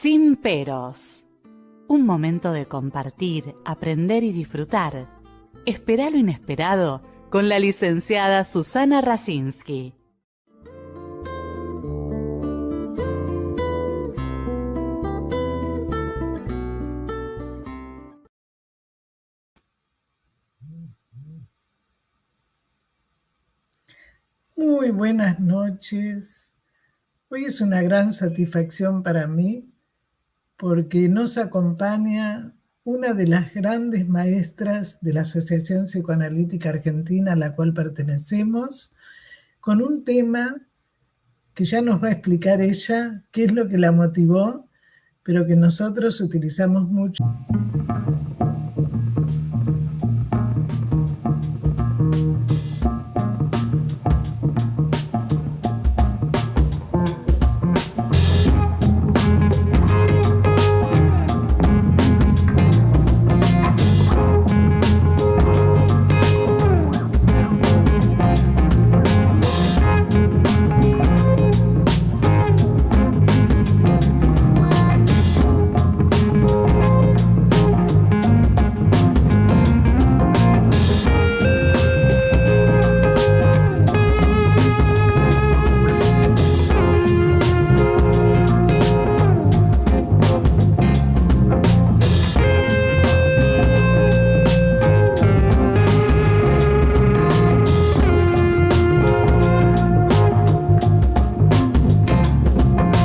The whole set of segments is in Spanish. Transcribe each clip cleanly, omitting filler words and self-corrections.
Sin peros. Un momento de compartir, aprender y disfrutar. Espera lo inesperado con la licenciada Susana Rasinski. Muy buenas noches. Hoy es una gran satisfacción para mí porque nos acompaña una de las grandes maestras de la Asociación Psicoanalítica Argentina a la cual pertenecemos, con un tema que ya nos va a explicar ella qué es lo que la motivó, pero que nosotros utilizamos mucho.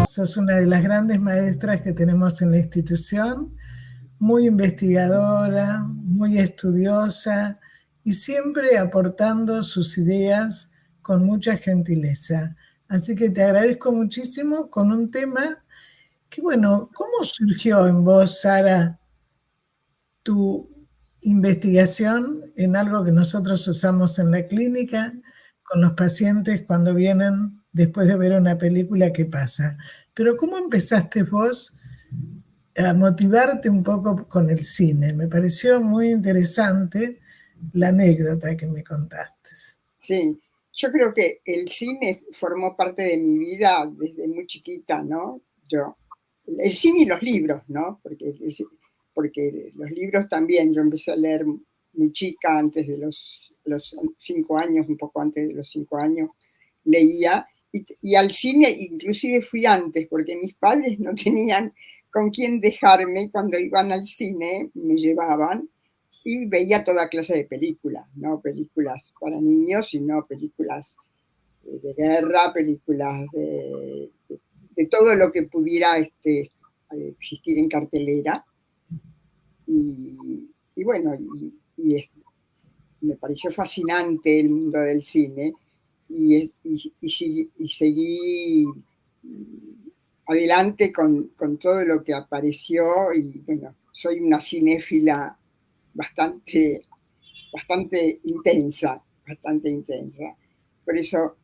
Sos una de las grandes maestras que tenemos en la institución, muy investigadora, muy estudiosa y siempre aportando sus ideas con mucha gentileza. Así que te agradezco muchísimo con un tema que, bueno, ¿cómo surgió en vos, Sara, tu investigación en algo que nosotros usamos en la clínica con los pacientes cuando vienen después de ver una película? ¿Qué pasa? Pero ¿cómo empezaste vos a motivarte un poco con el cine? Me pareció muy interesante la anécdota que me contaste. Sí, yo creo que el cine formó parte de mi vida desde muy chiquita, ¿no? El cine y los libros, ¿no? Porque los libros también, yo empecé a leer muy chica, antes de los 5 años, un poco antes de los 5 años, leía, y al cine inclusive fui antes, porque mis padres no tenían con quién dejarme, cuando iban al cine me llevaban, y veía toda clase de películas, no películas para niños, sino películas de guerra, películas de todo lo que pudiera existir en cartelera. Y bueno, me pareció fascinante el mundo del cine y seguí adelante con todo lo que apareció, y bueno, soy una cinéfila bastante intensa. Por eso,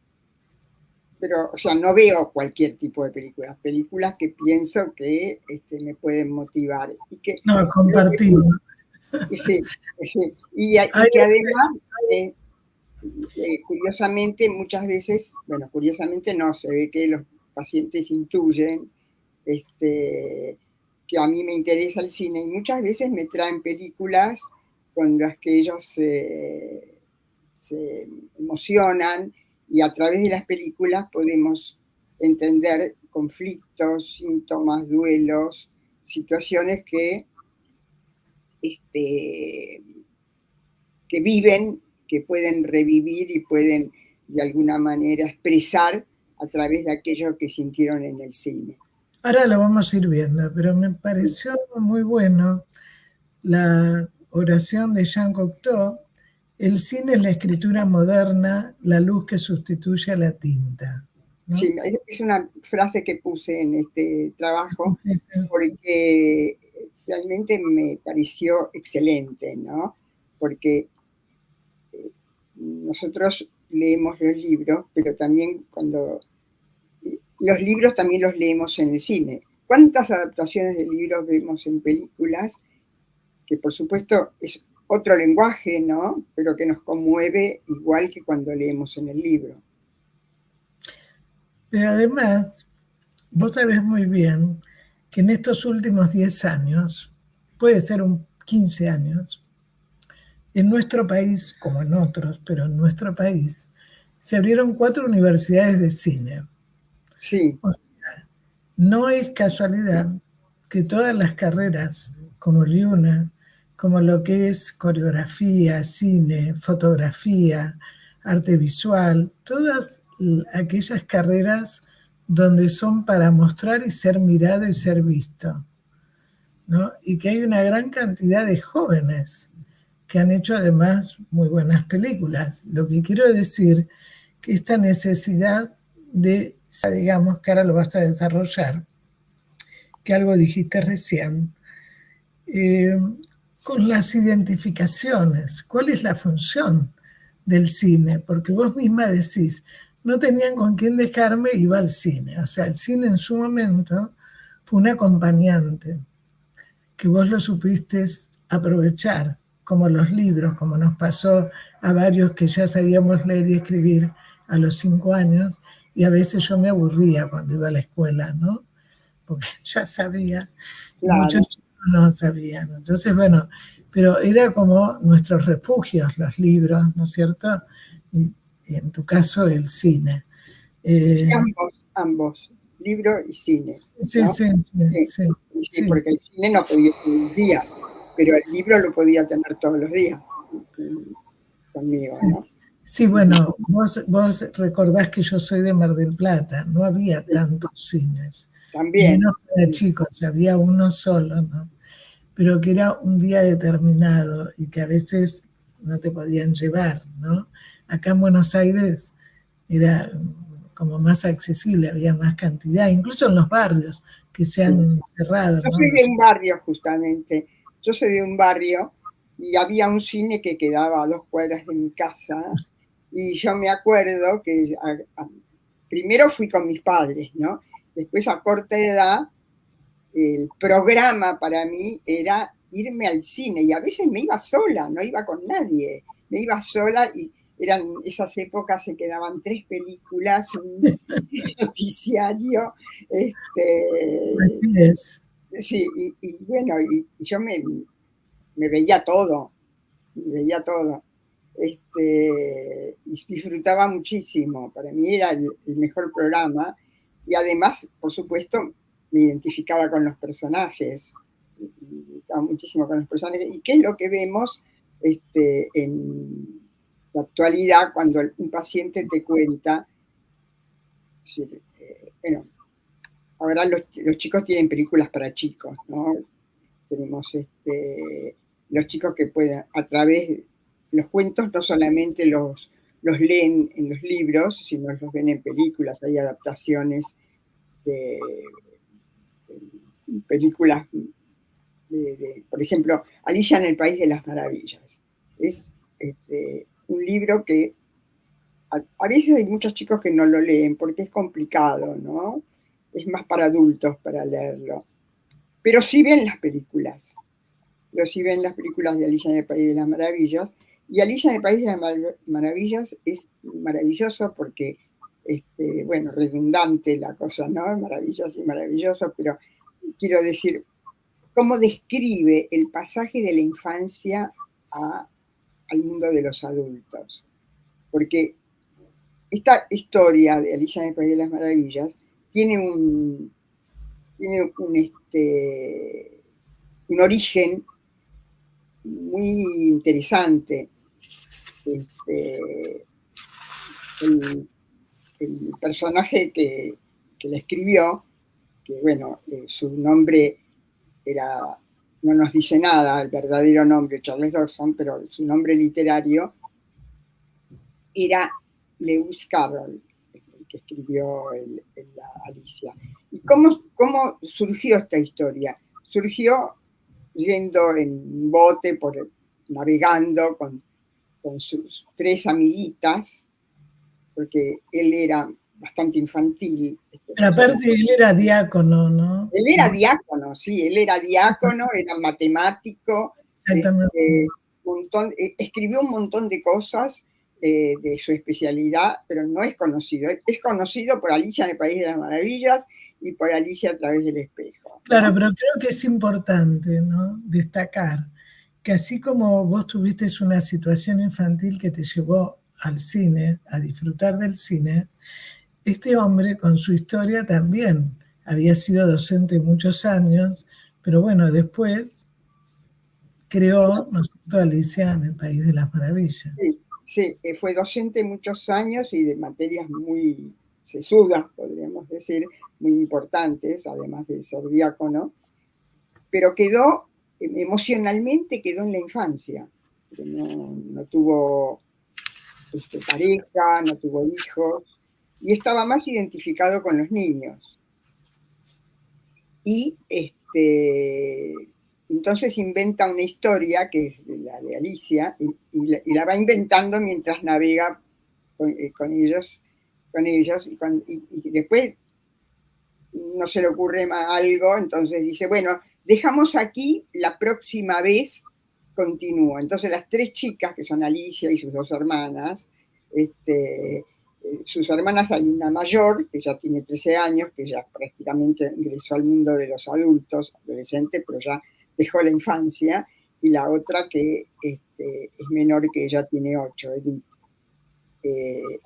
pero, o sea, no veo cualquier tipo de películas que pienso que me pueden motivar. No, compartimos. Sí. Y que además, curiosamente, muchas veces, bueno, curiosamente no, se ve que los pacientes intuyen que a mí me interesa el cine, y muchas veces me traen películas con las que ellos se emocionan, y a través de las películas podemos entender conflictos, síntomas, duelos, situaciones que viven, que pueden revivir y pueden de alguna manera expresar a través de aquello que sintieron en el cine. Ahora lo vamos a ir viendo, pero me pareció muy bueno la oración de Jean Cocteau: el cine es la escritura moderna, la luz que sustituye a la tinta, ¿no? Sí, es una frase que puse en este trabajo, sí. Porque realmente me pareció excelente, ¿no? Porque nosotros leemos los libros, pero también los libros también los leemos en el cine. ¿Cuántas adaptaciones de libros vemos en películas? Que por supuesto es otro lenguaje, ¿no? Pero que nos conmueve igual que cuando leemos en el libro. Pero además, vos sabés muy bien que en estos últimos 10 años, puede ser 15 años, en nuestro país, como en otros, pero en nuestro país, se abrieron 4 universidades de cine. Sí. O sea, no es casualidad que todas las carreras, como Liuna, como lo que es coreografía, cine, fotografía, arte visual, todas aquellas carreras donde son para mostrar y ser mirado y ser visto, ¿no? Y que hay una gran cantidad de jóvenes que han hecho además muy buenas películas. Lo que quiero decir que esta necesidad de, digamos, que ahora lo vas a desarrollar, que algo dijiste recién, con las identificaciones, ¿cuál es la función del cine? Porque vos misma decís, no tenían con quién dejarme, iba al cine. O sea, el cine en su momento fue un acompañante, que vos lo supiste aprovechar, como los libros, como nos pasó a varios que ya sabíamos leer y escribir a los 5 años, y a veces yo me aburría cuando iba a la escuela, ¿no? Porque ya sabía, y Claro. muchos chicos no sabían. Entonces, bueno, pero era como nuestros refugios, los libros, ¿no es cierto? Y en tu caso, el cine. Sí, ambos, libro y cine. Sí, ¿no? sí. Porque el cine no podía todos los días, pero el libro lo podía tener todos los días conmigo, ¿no? Sí, bueno, vos recordás que yo soy de Mar del Plata, no había tantos cines. También. Menos para chicos, había uno solo, ¿no? Pero que era un día determinado y que a veces no te podían llevar, ¿no? Acá en Buenos Aires era como más accesible, había más cantidad, incluso en los barrios que se han cerrado. Yo soy de un barrio, justamente. Yo soy de un barrio y había un cine que quedaba a 2 cuadras de mi casa. Y yo me acuerdo que primero fui con mis padres, ¿no? Después, a corta edad, el programa para mí era irme al cine. Y a veces me iba sola, no iba con nadie. Me iba sola y eran esas épocas, se quedaban 3 películas, un noticiario. Así es. Sí, y bueno, y yo me veía todo, y disfrutaba muchísimo. Para mí era el mejor programa, y además, por supuesto, me identificaba con los personajes, muchísimo con los personajes, y qué es lo que vemos en la actualidad cuando un paciente te cuenta. Bueno, ahora los chicos tienen películas para chicos, ¿no? Tenemos los chicos que pueden, a través de los cuentos, no solamente los leen en los libros, sino los ven en películas. Hay adaptaciones de películas, por ejemplo, Alicia en el País de las Maravillas. Es un libro que a veces hay muchos chicos que no lo leen porque es complicado, ¿no? Es más para adultos para leerlo. Pero sí ven las películas. Pero sí ven las películas de Alicia en el País de las Maravillas. Y Alicia en el País de las Maravillas es maravilloso porque, bueno, redundante la cosa, ¿no? Maravilloso y maravilloso, pero quiero decir, cómo describe el pasaje de la infancia al mundo de los adultos. Porque esta historia de Alicia en el País de las Maravillas tiene un origen muy interesante. El personaje que la escribió, que bueno, su nombre no nos dice nada, el verdadero nombre, Charles Dodgson, pero su nombre literario era Lewis Carroll, el que escribió la Alicia. ¿Y cómo surgió esta historia? Surgió yendo en bote, navegando con sus 3 amiguitas, porque él era bastante infantil. Pero aparte él era diácono, ¿no? Él era diácono, sí, era matemático. Exactamente. Escribió un montón de cosas de su especialidad, pero no es conocido. Es conocido por Alicia en el País de las Maravillas y por Alicia a través del espejo, ¿no? Claro, pero creo que es importante, ¿no?, destacar que así como vos tuviste una situación infantil que te llevó al cine, a disfrutar del cine, este hombre con su historia también había sido docente muchos años, pero bueno, después creó, ¿no es cierto?, Alicia en el País de las Maravillas. Sí, sí, fue docente muchos años y de materias muy sesudas, podríamos decir, muy importantes, además de ser diácono, pero quedó, emocionalmente quedó en la infancia. No tuvo pareja, no tuvo hijos, y estaba más identificado con los niños. Y entonces inventa una historia, que es la de Alicia, y la va inventando mientras navega con ellos, y después no se le ocurre más algo, entonces dice, bueno, dejamos aquí, la próxima vez continúo. Entonces las tres chicas, que son Alicia y sus dos hermanas, sus hermanas, hay una mayor, que ya tiene 13 años, que ya prácticamente ingresó al mundo de los adultos, adolescente, pero ya dejó la infancia, y la otra que es menor, que ella tiene 8, Edith.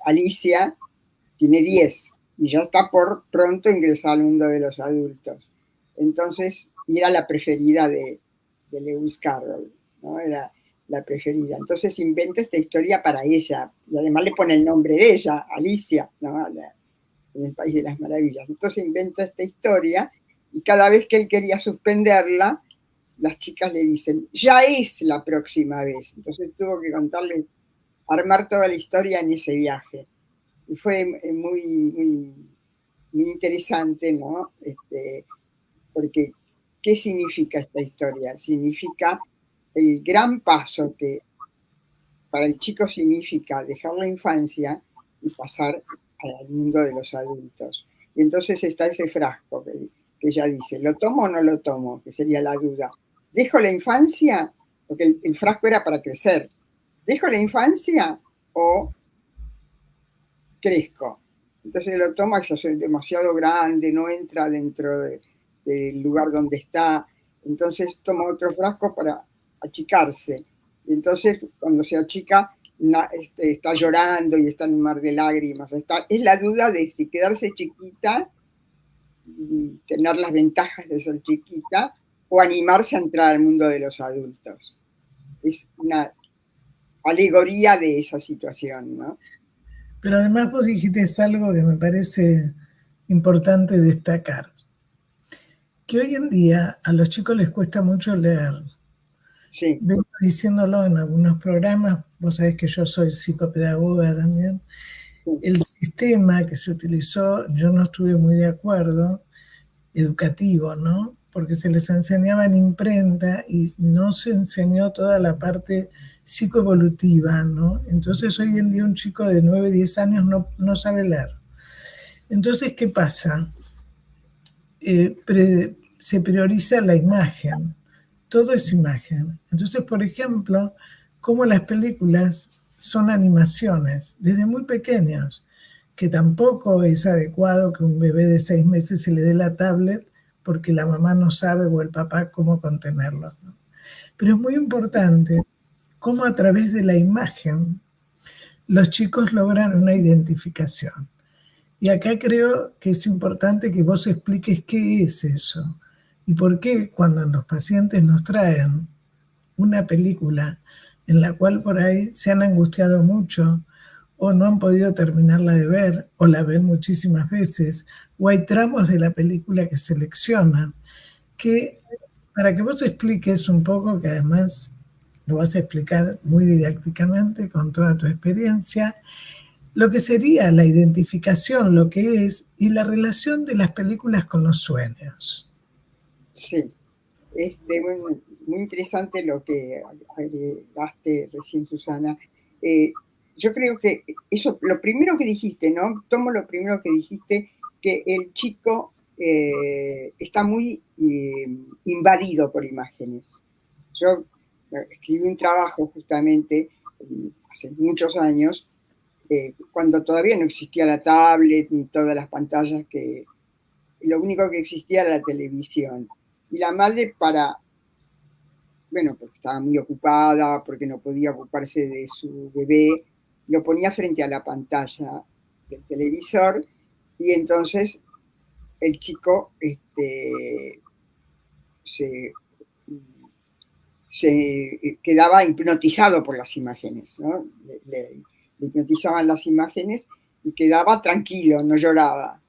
Alicia tiene 10 y ya está por pronto ingresar al mundo de los adultos. Entonces, y era la preferida de Lewis Carroll, ¿no? Era la preferida. Entonces inventa esta historia para ella, y además le pone el nombre de ella, Alicia, ¿no?, en el País de las Maravillas. Entonces inventa esta historia, y cada vez que él quería suspenderla, las chicas le dicen, ya es la próxima vez. Entonces tuvo que contarle, armar toda la historia en ese viaje. Y fue muy interesante, ¿no? Porque, ¿qué significa esta historia? Significa el gran paso que para el chico significa dejar la infancia y pasar al mundo de los adultos. Y entonces está ese frasco que ella dice, ¿lo tomo o no lo tomo? Que sería la duda. ¿Dejo la infancia? Porque el frasco era para crecer. ¿Dejo la infancia o crezco? Entonces lo toma, yo soy demasiado grande, no entra dentro del lugar donde está. Entonces toma otro frasco para achicarse. Y entonces cuando se achica, está llorando y está en un mar de lágrimas. Es la duda de si quedarse chiquita y tener las ventajas de ser chiquita, o animarse a entrar al mundo de los adultos. Es una alegoría de esa situación, ¿no? Pero además vos dijiste algo que me parece importante destacar, que hoy en día a los chicos les cuesta mucho leer. Sí. Vengo diciéndolo en algunos programas, vos sabés que yo soy psicopedagoga también. Sí. El sistema que se utilizó, yo no estuve muy de acuerdo, educativo, ¿no? Porque se les enseñaba en imprenta y no se enseñó toda la parte psicoevolutiva, ¿no? Entonces hoy en día un chico de 9, 10 años no sabe leer. Entonces, ¿qué pasa? Se prioriza la imagen, todo es imagen. Entonces, por ejemplo, como las películas son animaciones desde muy pequeños, que tampoco es adecuado que un bebé de 6 meses se le dé la tablet porque la mamá no sabe o el papá cómo contenerlo, ¿no? Pero es muy importante cómo a través de la imagen los chicos logran una identificación. Y acá creo que es importante que vos expliques qué es eso y por qué cuando los pacientes nos traen una película en la cual por ahí se han angustiado mucho o no han podido terminarla de ver o la ven muchísimas veces, o hay tramos de la película que seleccionan, que para que vos expliques un poco, que además lo vas a explicar muy didácticamente con toda tu experiencia, lo que sería la identificación, lo que es, y la relación de las películas con los sueños. Sí, muy interesante lo que agregaste recién, Susana. Yo creo que eso, lo primero que dijiste, ¿no? Tomo lo primero que dijiste, que el chico está muy invadido por imágenes. Yo escribí un trabajo justamente hace muchos años, cuando todavía no existía la tablet ni todas las pantallas que lo único que existía era la televisión. Y la madre bueno, porque estaba muy ocupada, porque no podía ocuparse de su bebé, lo ponía frente a la pantalla del televisor y entonces el chico se quedaba hipnotizado por las imágenes, ¿no? Le hipnotizaban las imágenes y quedaba tranquilo, no lloraba.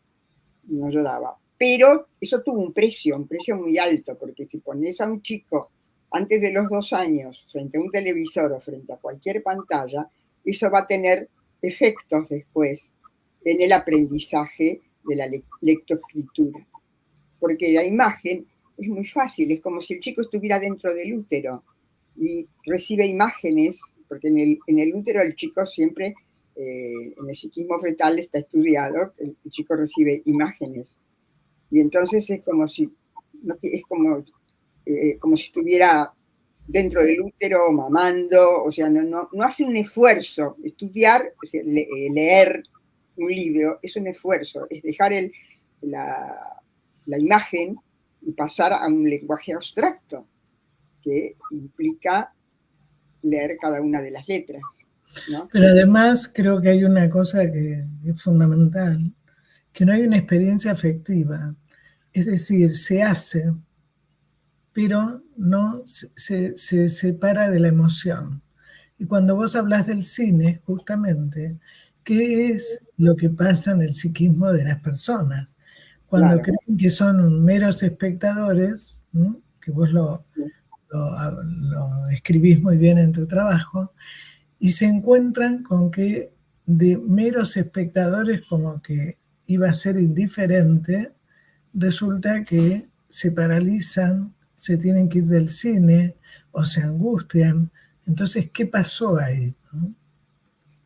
Pero eso tuvo un precio muy alto, porque si pones a un chico antes de los 2 años frente a un televisor o frente a cualquier pantalla, eso va a tener efectos después en el aprendizaje de la lectoescritura. Porque la imagen es muy fácil, es como si el chico estuviera dentro del útero y recibe imágenes, porque en el útero el chico siempre, en el psiquismo fetal está estudiado, el chico recibe imágenes. Y entonces es como si estuviera dentro del útero mamando, o sea, no hace un esfuerzo. Estudiar, o sea, leer un libro es un esfuerzo, es dejar la imagen y pasar a un lenguaje abstracto que implica leer cada una de las letras, ¿no? Pero además creo que hay una cosa que es fundamental, que no hay una experiencia afectiva. Es decir, se hace, pero no se separa de la emoción. Y cuando vos hablas del cine, justamente, ¿qué es lo que pasa en el psiquismo de las personas? Cuando Claro. creen que son meros espectadores, ¿no? Que vos lo escribís muy bien en tu trabajo, y se encuentran con que de meros espectadores como que iba a ser indiferente, resulta que se paralizan, se tienen que ir del cine o se angustian. Entonces, ¿qué pasó ahí? ¿No?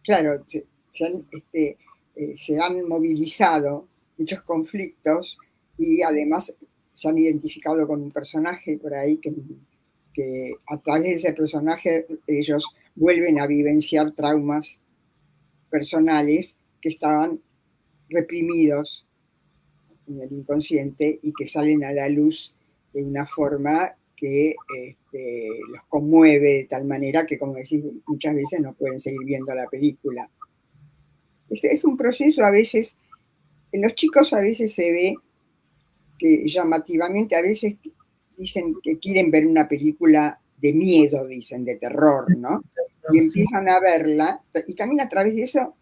Claro, se han movilizado muchos conflictos y además se han identificado con un personaje por ahí que a través de ese personaje ellos vuelven a vivenciar traumas personales que estaban reprimidos en el inconsciente y que salen a la luz de una forma que los conmueve de tal manera que, como decís, muchas veces no pueden seguir viendo la película. Es un proceso a veces, en los chicos a veces se ve que llamativamente a veces dicen que quieren ver una película de miedo, dicen, de terror, ¿no? Y empiezan a verla, y también a través de eso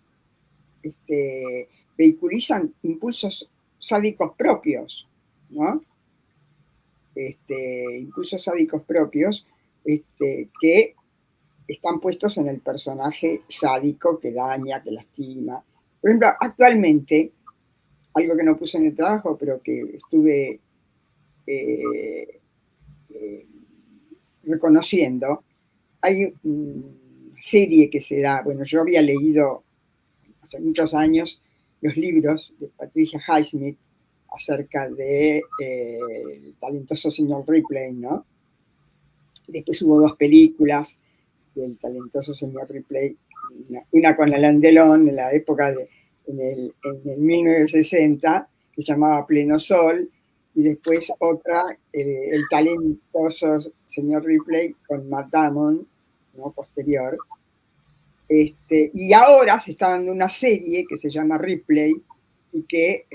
vehiculizan impulsos sádicos propios, ¿no? Impulsos sádicos propios que están puestos en el personaje sádico que daña, que lastima. Por ejemplo, actualmente, algo que no puse en el trabajo, pero que estuve reconociendo, hay una serie que se da, bueno, yo había leído hace muchos años los libros de Patricia Highsmith acerca de el talentoso señor Ripley, ¿no? Después hubo 2 películas del talentoso señor Ripley, una con Alain Delon en la época en el 1960, que se llamaba Pleno Sol, y después otra, el talentoso señor Ripley con Matt Damon, ¿no? Posterior. Y ahora se está dando una serie que se llama Ripley y que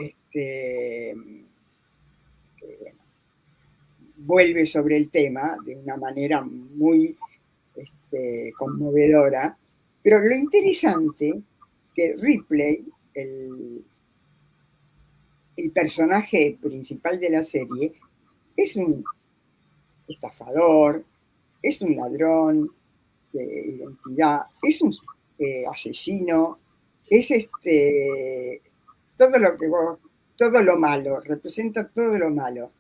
vuelve sobre el tema de una manera muy conmovedora. Pero lo interesante que Ripley, el personaje principal de la serie, es un estafador, es un ladrón de identidad, es un asesino, es todo lo malo, representa todo lo malo.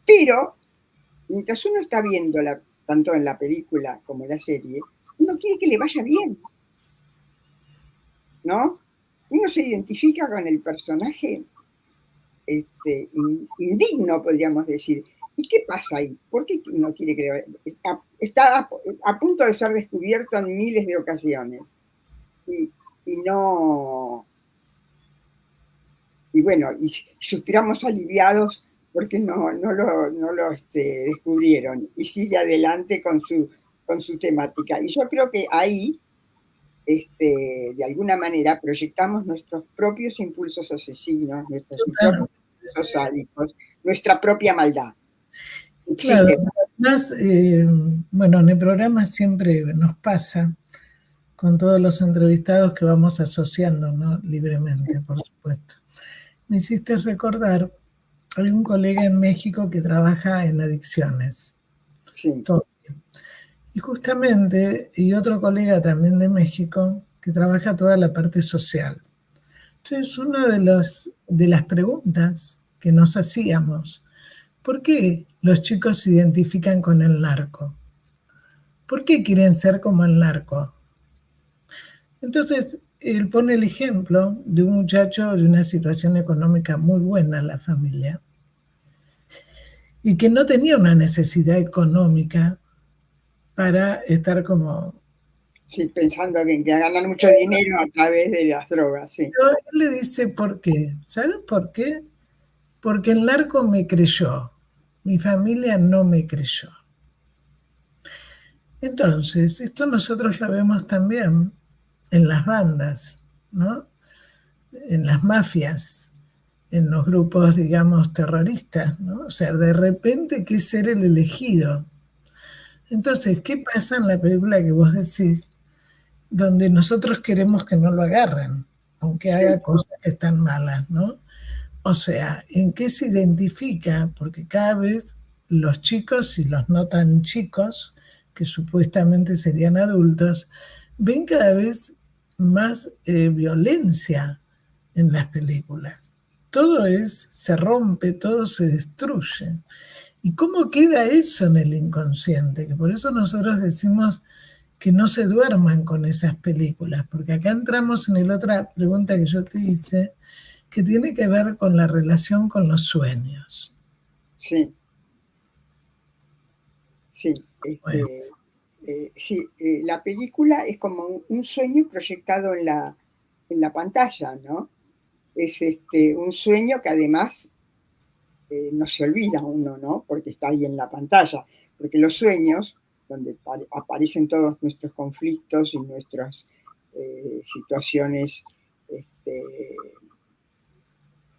Pero mientras uno está viéndola, tanto en la película como en la serie, uno quiere que le vaya bien, ¿no? Uno se identifica con el personaje indigno, podríamos decir. ¿Y qué pasa ahí? ¿Por qué uno quiere que le vaya bien? Está a punto de ser descubierto en miles de ocasiones. Y no bueno, y suspiramos aliviados porque no lo descubrieron, y sigue adelante con su temática. Y yo creo que ahí, de alguna manera, proyectamos nuestros propios impulsos asesinos, nuestros propios impulsos sádicos, nuestra propia maldad. Claro, además, bueno, en el programa siempre nos pasa con todos los entrevistados que vamos asociando, ¿no? Libremente, por supuesto. Me hiciste recordar, hay un colega en México que trabaja en adicciones. Sí. Y justamente, y otro colega también de México que trabaja toda la parte social. Entonces, una de las preguntas que nos hacíamos, ¿por qué los chicos se identifican con el narco? ¿Por qué quieren ser como el narco? Entonces, él pone el ejemplo de un muchacho de una situación económica muy buena en la familia y que no tenía una necesidad económica para estar como... Sí, pensando que ganan mucho dinero a través de las drogas, sí. Pero él le dice, ¿por qué? ¿Sabes por qué? Porque el narco me creyó, mi familia no me creyó. Entonces, esto nosotros lo vemos también en las bandas, ¿no? En las mafias, en los grupos, digamos, terroristas, ¿no? O sea, de repente, ¿qué es ser el elegido? Entonces, ¿qué pasa en la película que vos decís, donde nosotros queremos que no lo agarren, aunque haga cosas que están malas, ¿no? O sea, ¿en qué se identifica? Porque cada vez los chicos y los no tan chicos, que supuestamente serían adultos, ven cada vez más violencia en las películas. Todo se rompe, todo se destruye. ¿Y cómo queda eso en el inconsciente? Que por eso nosotros decimos que no se duerman con esas películas, porque acá entramos en la otra pregunta que yo te hice, que tiene que ver con la relación con los sueños. Sí. Sí. Pues. La película es como un sueño proyectado en la pantalla, ¿no? Es un sueño que además no se olvida uno, ¿no? Porque está ahí en la pantalla. Porque los sueños, donde aparecen todos nuestros conflictos y nuestras situaciones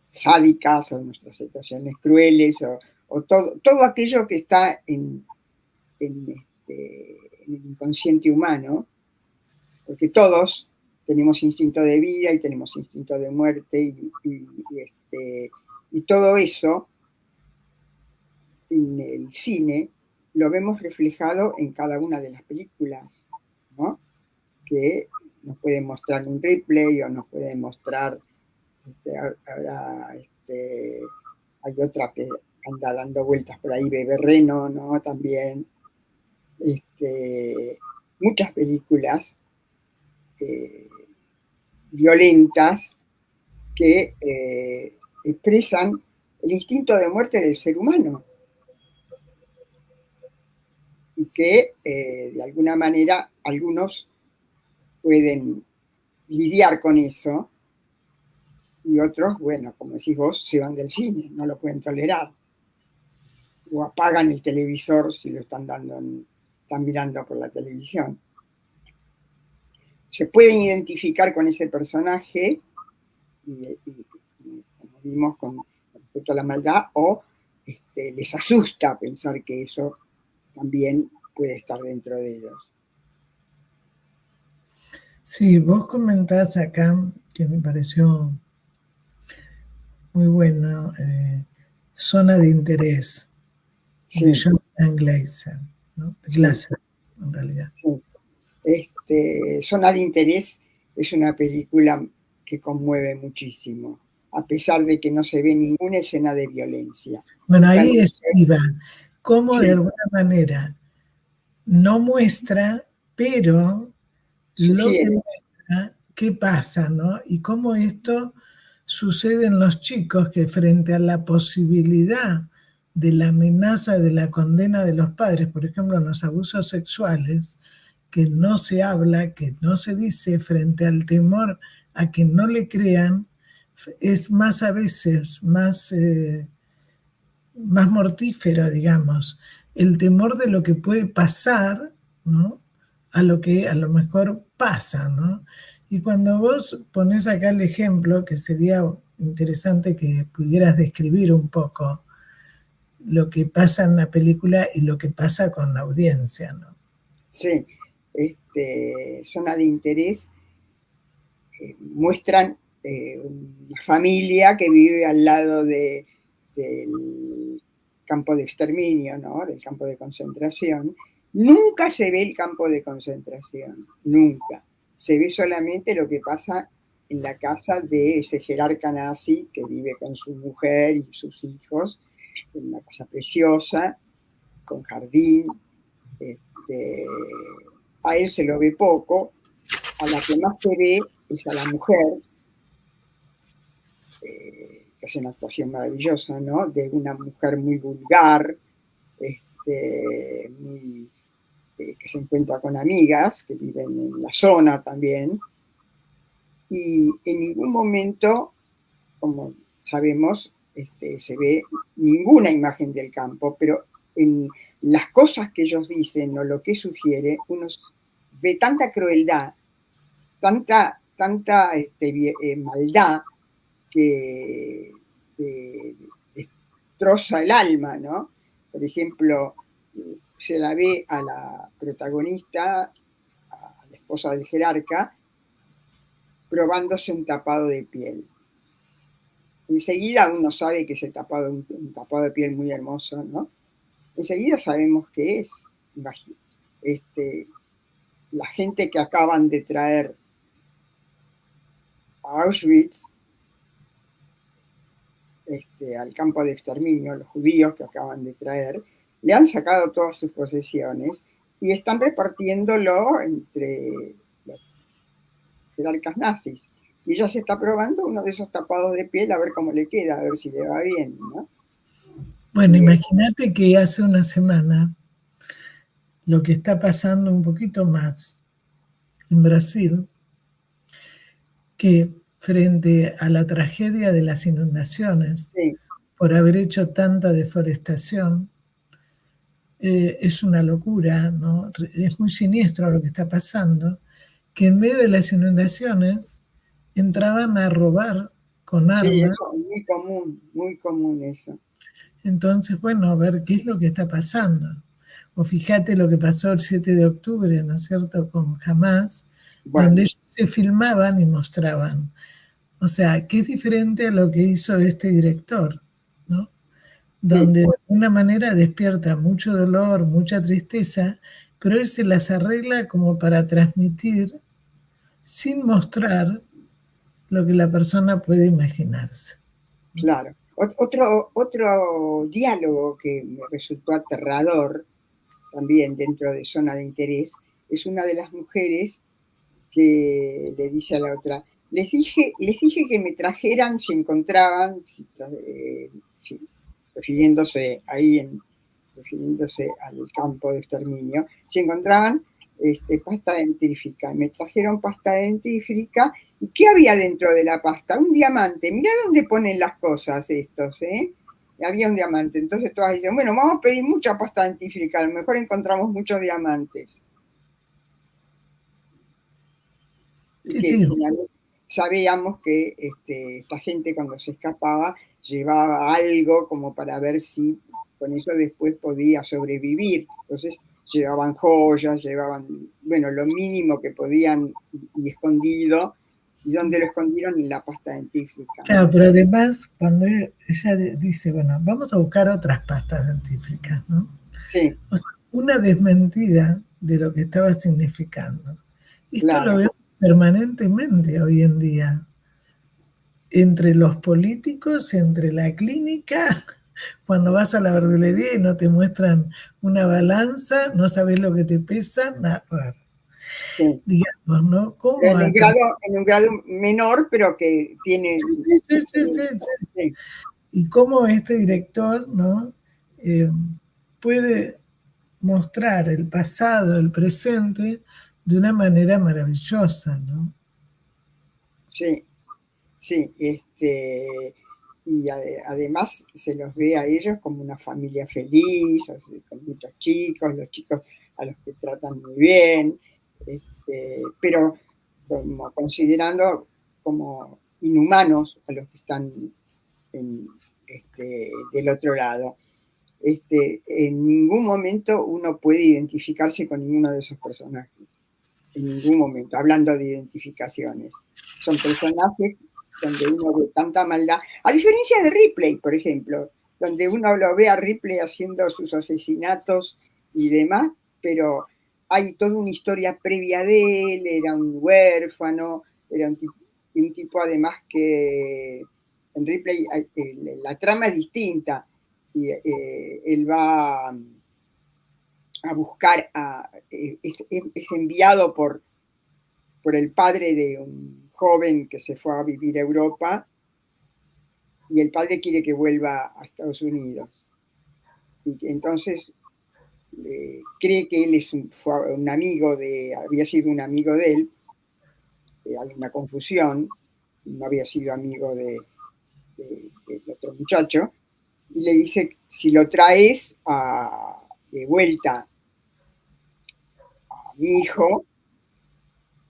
sádicas o nuestras situaciones crueles o todo aquello que está en el inconsciente humano, porque todos tenemos instinto de vida y tenemos instinto de muerte y todo eso en el cine lo vemos reflejado en cada una de las películas, ¿no? Que nos pueden mostrar un replay o nos pueden mostrar ahora hay otra que anda dando vueltas por ahí, Bebé Reno, ¿no? También muchas películas violentas que expresan el instinto de muerte del ser humano y que de alguna manera algunos pueden lidiar con eso y otros, bueno, como decís vos, se van del cine, no lo pueden tolerar o apagan el televisor si lo están mirando por la televisión. Se pueden identificar con ese personaje y como vimos con respecto a la maldad, o les asusta pensar que eso también puede estar dentro de ellos. Sí, vos comentás acá, que me pareció muy bueno, Zona de Interés, sí. De Jonathan Glazer, ¿no? Glazer, sí. En realidad. Sí. Zona de Interés es una película que conmueve muchísimo, a pesar de que no se ve ninguna escena de violencia. Bueno, ahí iba, cómo de alguna manera no muestra, pero lo que muestra, qué pasa, ¿no? Y cómo esto sucede en los chicos que frente a la posibilidad de la amenaza de la condena de los padres, por ejemplo, en los abusos sexuales, que no se habla, que no se dice frente al temor a que no le crean, es más a veces, más mortífero, digamos, el temor de lo que puede pasar, ¿no? A lo que a lo mejor pasa, ¿no? Y cuando vos pones acá el ejemplo, que sería interesante que pudieras describir un poco lo que pasa en la película y lo que pasa con la audiencia, ¿no? Sí, Zona de Interés muestran una familia que vive al lado del campo de exterminio, ¿no? Del campo de concentración. Nunca se ve el campo de concentración, nunca. Se ve solamente lo que pasa en la casa de ese jerarca nazi que vive con su mujer y sus hijos, en una casa preciosa, con jardín. A él se lo ve poco, a la que más se ve es a la mujer, que hace una actuación maravillosa, ¿no? De una mujer muy vulgar, que se encuentra con amigas que viven en la zona también, y en ningún momento, como sabemos, se ve ninguna imagen del campo, pero en las cosas que ellos dicen o lo que sugiere, uno ve tanta crueldad, tanta maldad que destroza el alma, ¿no? Por ejemplo, se la ve a la protagonista, a la esposa del jerarca, probándose un tapado de piel. Enseguida uno sabe que ese tapado, un tapado de piel muy hermoso, ¿no? Enseguida sabemos que es. La gente que acaban de traer a Auschwitz, al campo de exterminio, los judíos que acaban de traer, le han sacado todas sus posesiones y están repartiéndolo entre los jerarcas nazis. Y ella se está probando uno de esos tapados de piel a ver cómo le queda, a ver si le va bien, ¿no? Bueno, imagínate que hace una semana lo que está pasando un poquito más en Brasil, que frente a la tragedia de las inundaciones, sí, por haber hecho tanta deforestación, es una locura, ¿no? Es muy siniestro lo que está pasando, que en medio de las inundaciones entraban a robar con armas. Sí, eso es muy común eso. Entonces, bueno, a ver qué es lo que está pasando. O fíjate lo que pasó el 7 de octubre, ¿no es cierto?, con Hamas, Bueno, donde ellos se filmaban y mostraban. O sea, que es diferente a lo que hizo este director, ¿no? Donde de alguna manera despierta mucho dolor, mucha tristeza, pero él se las arregla como para transmitir sin mostrar lo que la persona puede imaginarse. claro. Otro diálogo que me resultó aterrador, también dentro de Zona de Interés, es una de las mujeres que le dice a la otra, les dije que me trajeran si encontraban, refiriéndose al campo de exterminio, si encontraban pasta dentífrica. Me trajeron pasta dentífrica. ¿Y qué había dentro de la pasta? Un diamante. Mirá dónde ponen las cosas estos, ¿eh? Había un diamante. Entonces todas dicen, bueno, vamos a pedir mucha pasta dentífrica, a lo mejor encontramos muchos diamantes. Y que finalmente sabíamos que esta gente cuando se escapaba llevaba algo como para ver si con eso después podía sobrevivir. Entonces llevaban joyas, llevaban, bueno, lo mínimo que podían y escondido. ¿Y dónde lo escondieron? En la pasta dentífrica. Claro, pero además, cuando ella dice, bueno, vamos a buscar otras pastas dentífricas, ¿no? Sí. O sea, una desmentida de lo que estaba significando. Esto Claro. lo vemos permanentemente hoy en día, entre los políticos, entre la clínica, cuando vas a la verdulería y no te muestran una balanza, no sabes lo que te pesa, nada. Sí. Digamos, ¿no? ¿Cómo en un grado menor, pero que tiene... Sí. Y cómo este director, ¿no? Puede mostrar el pasado, el presente, de una manera maravillosa, ¿no? Sí, sí, y además se los ve a ellos como una familia feliz, así, con muchos chicos, los chicos a los que tratan muy bien, pero como considerando como inhumanos a los que están del otro lado. En ningún momento uno puede identificarse con ninguno de esos personajes, en ningún momento, hablando de identificaciones. Son personajes donde uno ve tanta maldad, a diferencia de Ripley, por ejemplo, donde uno lo ve a Ripley haciendo sus asesinatos y demás, pero hay toda una historia previa de él, era un huérfano, era un tipo además que en Ripley la trama es distinta, y él va a buscar, es enviado por el padre de un joven que se fue a vivir a Europa, y el padre quiere que vuelva a Estados Unidos. Y entonces cree que él fue un amigo había sido un amigo de él, hay una confusión, no había sido amigo del otro muchacho, y le dice, si lo traes de vuelta a mi hijo,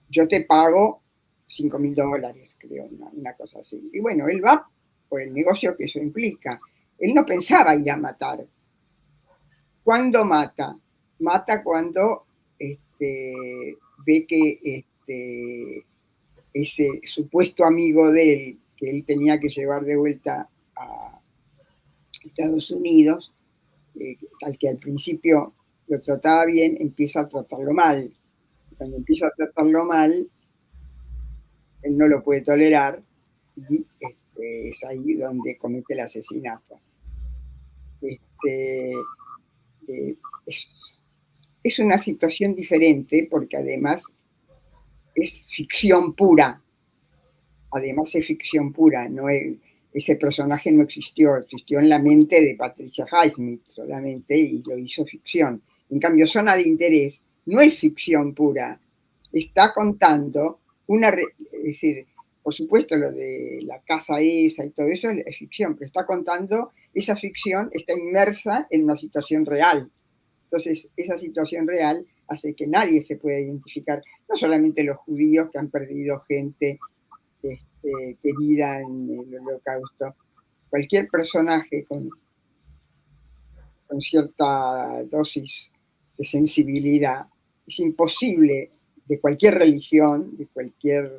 yo te pago $5.000, creo, una cosa así. Y bueno, él va por el negocio que eso implica. Él no pensaba ir a matar. ¿Cuándo mata? Mata cuando ve que ese supuesto amigo de él, que él tenía que llevar de vuelta a Estados Unidos, al que al principio lo trataba bien, empieza a tratarlo mal. Cuando empieza a tratarlo mal, él no lo puede tolerar y es ahí donde comete el asesinato. Es una situación diferente porque además es ficción pura. Además es ficción pura, ese personaje no existió en la mente de Patricia Highsmith solamente y lo hizo ficción. En cambio, Zona de Interés no es ficción pura, está contando es decir, por supuesto lo de la casa esa y todo eso es ficción, pero está contando, esa ficción está inmersa en una situación real. Entonces, esa situación real hace que nadie se pueda identificar, no solamente los judíos que han perdido gente querida en el Holocausto, cualquier personaje con cierta dosis de sensibilidad, es imposible, de cualquier religión, de cualquier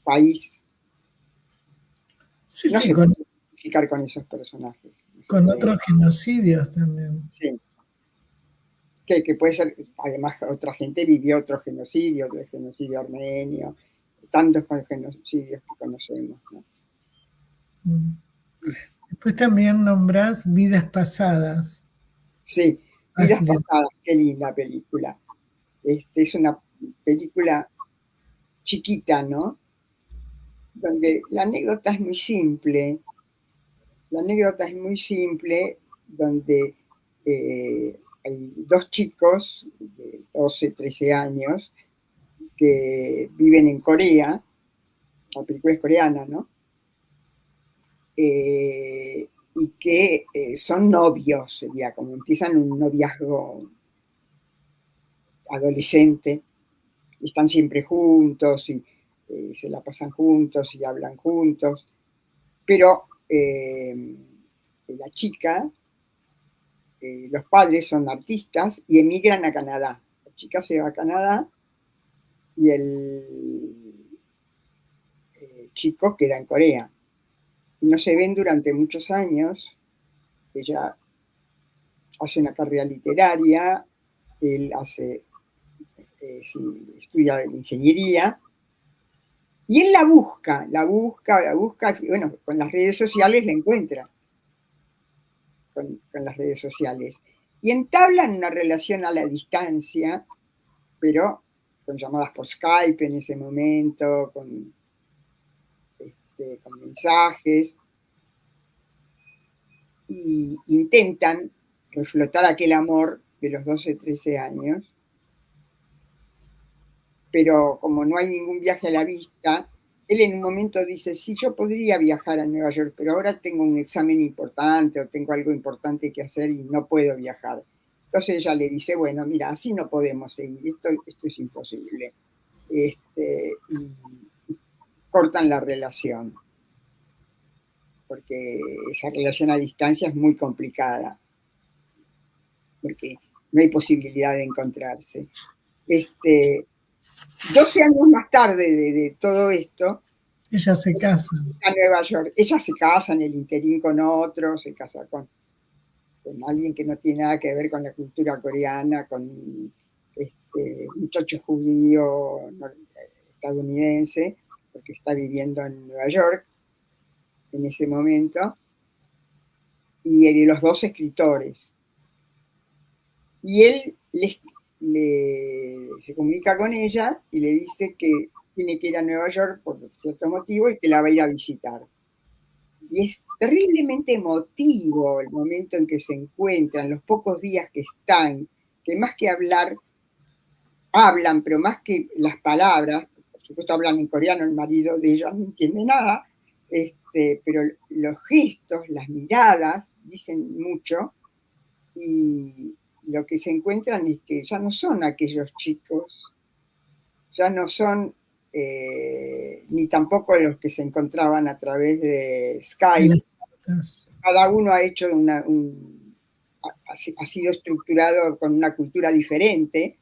país, Sí, no sí, se puede identificar con esos personajes. Con otros genocidios también. Sí. Que puede ser, además otra gente vivió otro genocidio armenio, tantos genocidios que conocemos, ¿no? Después también nombrás Vidas Pasadas. Sí, Vidas Pasadas, qué linda película. Es una película chiquita, ¿no? Donde la anécdota es muy simple. Donde hay dos chicos de 12, 13 años que viven en Corea. La película es coreana, ¿no? Y que son novios, sería como empiezan un noviazgo adolescente, y están siempre juntos y se la pasan juntos y hablan juntos, pero la chica, los padres son artistas y emigran a Canadá. La chica se va a Canadá y el chico queda en Corea. No se ven durante muchos años. Ella hace una carrera literaria, él estudia ingeniería, y él la busca, y bueno, con las redes sociales la encuentra, con las redes sociales. Y entablan una relación a la distancia, pero con llamadas por Skype en ese momento, con mensajes, y intentan reflotar aquel amor de los 12, 13 años, pero como no hay ningún viaje a la vista, él en un momento dice, sí, yo podría viajar a Nueva York, pero ahora tengo un examen importante o tengo algo importante que hacer y no puedo viajar. Entonces ella le dice, bueno, mira, así no podemos seguir, esto es imposible. Y cortan la relación, porque esa relación a distancia es muy complicada, porque no hay posibilidad de encontrarse. 12 años más tarde de todo esto, ella se casa. A Nueva York. Ella se casa en el interín con otro, se casa con alguien que no tiene nada que ver con la cultura coreana, con muchacho judío estadounidense, porque está viviendo en Nueva York en ese momento, y los dos escritores. Y él se comunica con ella y le dice que tiene que ir a Nueva York por cierto motivo y que la va a ir a visitar. Y es terriblemente emotivo el momento en que se encuentran, los pocos días que están, que más que hablar, hablan, pero más que las palabras, por supuesto hablan en coreano, el marido de ella no entiende nada, pero los gestos, las miradas dicen mucho, y lo que se encuentran es que ya no son aquellos chicos, ya no son ni tampoco los que se encontraban a través de Skype. Cada uno ha hecho ha sido estructurado con una cultura diferente.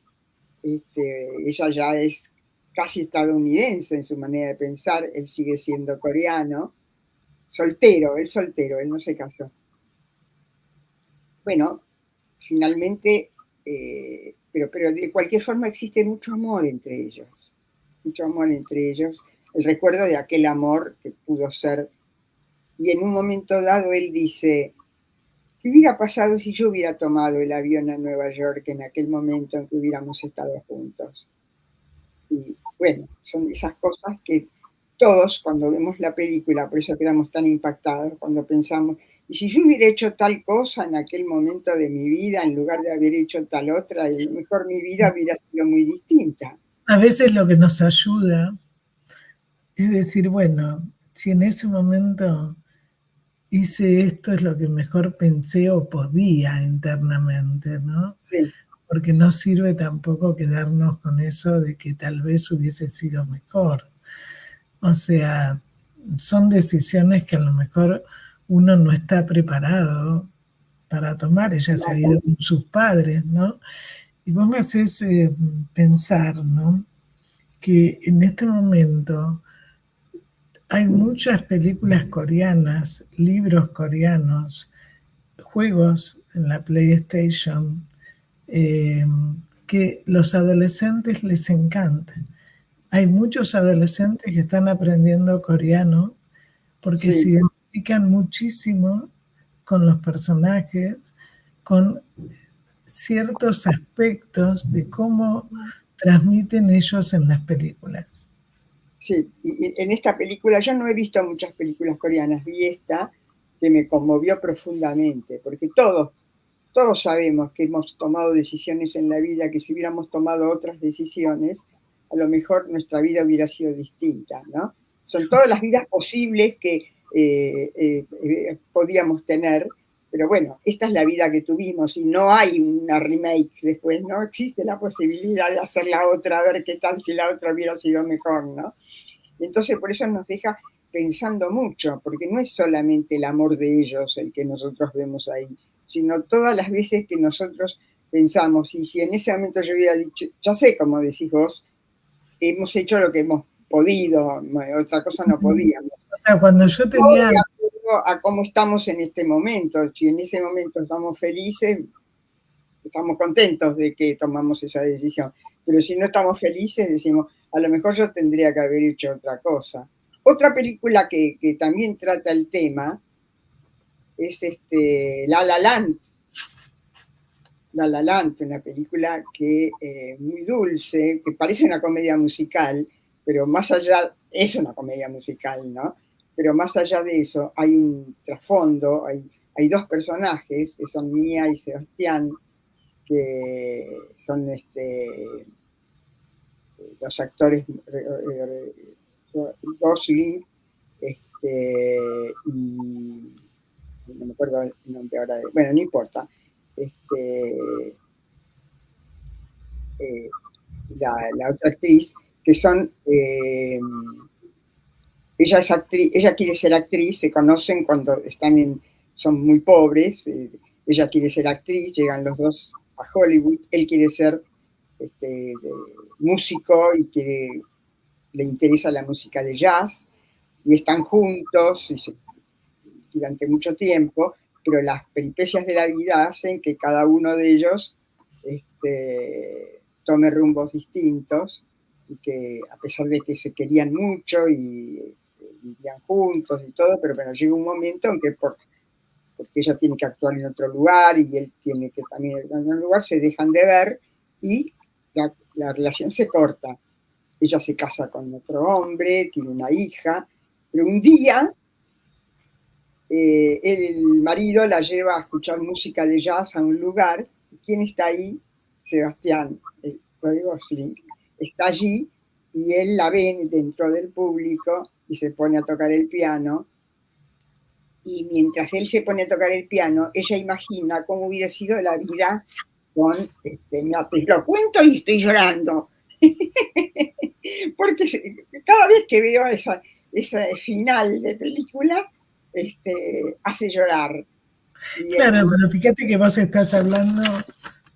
Ella ya es casi estadounidense en su manera de pensar, él sigue siendo coreano, soltero, él no se casó. Bueno, finalmente, pero de cualquier forma existe mucho amor entre ellos, el recuerdo de aquel amor que pudo ser, y en un momento dado él dice, ¿qué hubiera pasado si yo hubiera tomado el avión a Nueva York en aquel momento en que hubiéramos estado juntos? Y bueno, son esas cosas que todos cuando vemos la película, por eso quedamos tan impactados cuando pensamos, y si yo hubiera hecho tal cosa en aquel momento de mi vida, en lugar de haber hecho tal otra, a lo mejor mi vida hubiera sido muy distinta. A veces lo que nos ayuda es decir, bueno, si en ese momento hice esto es lo que mejor pensé o podía internamente, ¿no? Sí. Porque no sirve tampoco quedarnos con eso de que tal vez hubiese sido mejor. O sea, son decisiones que a lo mejor uno no está preparado para tomar. Ella se ha ido con sus padres, ¿no? Y vos me haces pensar, ¿no? Que en este momento hay muchas películas coreanas, libros coreanos, juegos en la PlayStation, que los adolescentes les encantan. Hay muchos adolescentes que están aprendiendo coreano porque se identifican muchísimo con los personajes, con ciertos aspectos de cómo transmiten ellos en las películas. Sí, y en esta película, yo no he visto muchas películas coreanas, vi esta que me conmovió profundamente, porque todos sabemos que hemos tomado decisiones en la vida, que si hubiéramos tomado otras decisiones, a lo mejor nuestra vida hubiera sido distinta, ¿no? Son todas las vidas posibles que podíamos tener, pero bueno, esta es la vida que tuvimos y no hay una remake después, no existe la posibilidad de hacer la otra, a ver qué tal si la otra hubiera sido mejor, ¿no? Entonces por eso nos deja pensando mucho, porque no es solamente el amor de ellos el que nosotros vemos ahí, sino todas las veces que nosotros pensamos, y si en ese momento yo hubiera dicho, ya sé, como decís vos, hemos hecho lo que hemos podido, otra cosa no podíamos. O sea, cuando yo tenía... De acuerdo a cómo estamos en este momento, si en ese momento estamos felices, estamos contentos de que tomamos esa decisión, pero si no estamos felices, decimos, a lo mejor yo tendría que haber hecho otra cosa. Otra película que también trata el tema es La La Land. La La Land, una película que muy dulce, que parece una comedia musical, pero más allá, es una comedia musical, ¿no? Pero más allá de eso, hay un trasfondo, hay dos personajes, que son Mía y Sebastián, que son los actores Gosling, y no me acuerdo el nombre ahora, bueno, no importa, la otra actriz, que son, ella es actriz, ella quiere ser actriz, se conocen cuando son muy pobres, ella quiere ser actriz, llegan los dos a Hollywood, él quiere ser músico y le interesa la música de jazz, y están juntos durante mucho tiempo, pero las peripecias de la vida hacen que cada uno de ellos tome rumbos distintos, y que a pesar de que se querían mucho y vivían juntos y todo, pero bueno, llega un momento en que porque ella tiene que actuar en otro lugar y él tiene que también en otro lugar, se dejan de ver y la relación se corta. Ella se casa con otro hombre, tiene una hija, pero un día el marido la lleva a escuchar música de jazz a un lugar. ¿Y quién está ahí? Sebastián, el Gosling, está allí, y él la ve dentro del público y se pone a tocar el piano. Y mientras él se pone a tocar el piano, ella imagina cómo hubiera sido la vida con, te lo cuento y estoy llorando. Porque cada vez que veo ese final de película, hace llorar. Claro, pero fíjate que vos estás hablando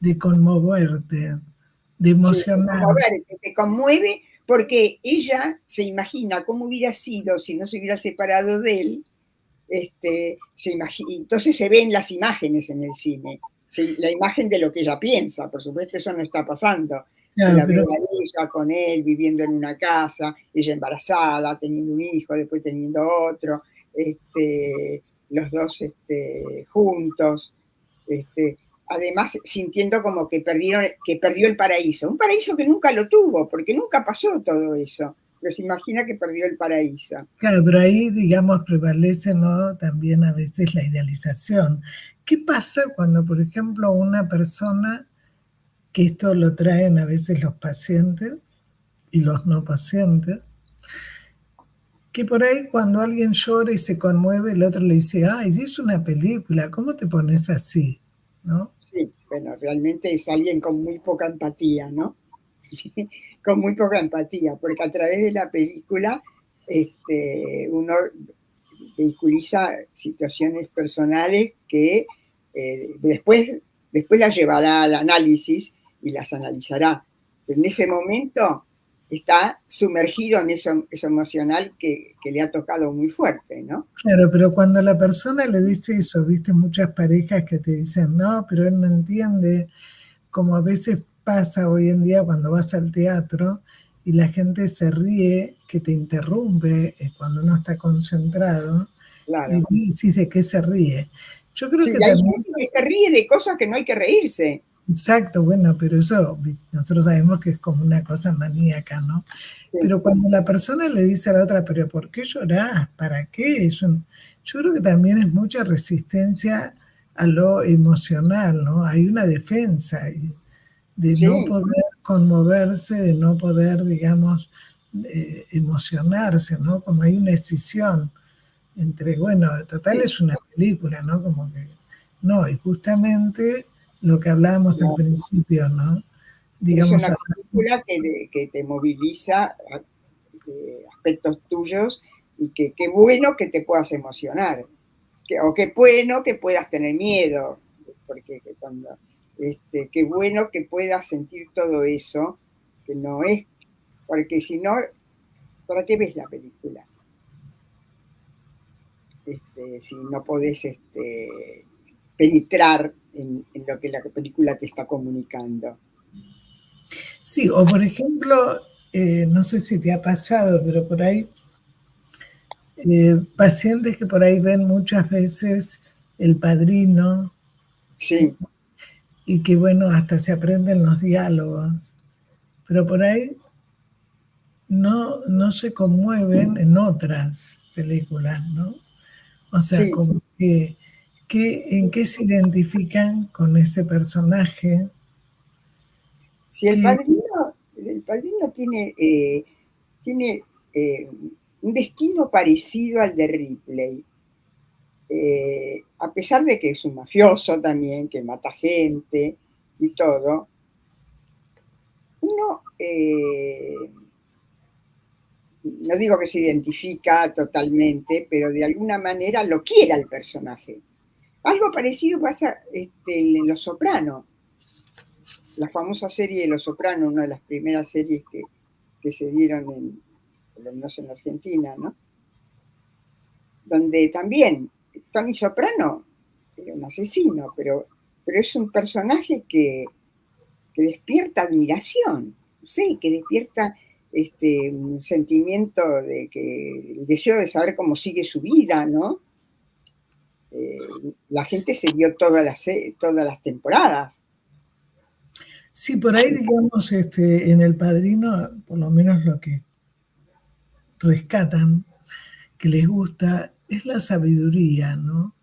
de conmoverte, de emocionar. Sí, te conmueve porque ella se imagina cómo hubiera sido si no se hubiera separado de él. Entonces se ven las imágenes en el cine, la imagen de lo que ella piensa, por supuesto eso no está pasando. Claro, se la ve a ella con él viviendo en una casa, ella embarazada, teniendo un hijo, después teniendo otro, los dos juntos, además sintiendo como que perdió el paraíso, un paraíso que nunca lo tuvo, porque nunca pasó todo eso, pero se imagina que perdió el paraíso. Claro, pero ahí, digamos, prevalece, ¿no?, también a veces la idealización. ¿Qué pasa cuando, por ejemplo, una persona, que esto lo traen a veces los pacientes y los no pacientes, que por ahí cuando alguien llora y se conmueve, el otro le dice, ay, si es una película, ¿cómo te pones así? ¿No? Sí, bueno, realmente es alguien con muy poca empatía, ¿no? Con muy poca empatía, porque a través de la película uno vehiculiza situaciones personales que después las llevará al análisis y las analizará. Pero en ese momento está sumergido en eso emocional que le ha tocado muy fuerte, ¿no? Claro, pero cuando la persona le dice eso, viste muchas parejas que te dicen, no, pero él no entiende, como a veces pasa hoy en día cuando vas al teatro y la gente se ríe, que te interrumpe cuando uno está concentrado, claro. Y decís de qué se ríe. Yo creo que hay gente que se ríe de cosas que no hay que reírse. Exacto, bueno, pero eso nosotros sabemos que es como una cosa maníaca, ¿no? Sí. Pero cuando la persona le dice a la otra, pero ¿por qué llorás? ¿Para qué? Yo creo que también es mucha resistencia a lo emocional, ¿no? Hay una defensa de sí. No poder conmoverse, de no poder, digamos, emocionarse, ¿no? Como hay una escisión entre, bueno, total es una película, ¿no? Como que, no, y justamente lo que hablábamos al principio, ¿no? Digamos, es una película que te moviliza aspectos tuyos y que qué bueno que te puedas emocionar, o qué bueno que puedas tener miedo, porque cuando, qué bueno que puedas sentir todo eso, que no es, porque si no, ¿para qué ves la película? Si no podés penetrar en lo que la película te está comunicando. Sí, o por ejemplo, no sé si te ha pasado, pero por ahí pacientes que por ahí ven muchas veces El Padrino. Sí. Y que bueno, hasta se aprenden los diálogos, pero por ahí no se conmueven en otras películas, ¿no? O sea, sí. Como que ¿en qué se identifican con ese personaje? Si el Padrino tiene un destino parecido al de Ripley. A pesar de que es un mafioso también, que mata gente y todo, uno, no digo que se identifica totalmente, pero de alguna manera lo quiere al personaje. Algo parecido pasa en Los Soprano, la famosa serie de Los Soprano, una de las primeras series que se dieron por lo menos en Argentina, ¿no? Donde también Tony Soprano era un asesino, pero es un personaje que despierta admiración, no sé, que despierta un sentimiento de que el deseo de saber cómo sigue su vida, ¿no? La gente se vio todas las temporadas. Sí, por ahí, digamos, en El Padrino, por lo menos lo que rescatan, que les gusta, es la sabiduría, ¿no?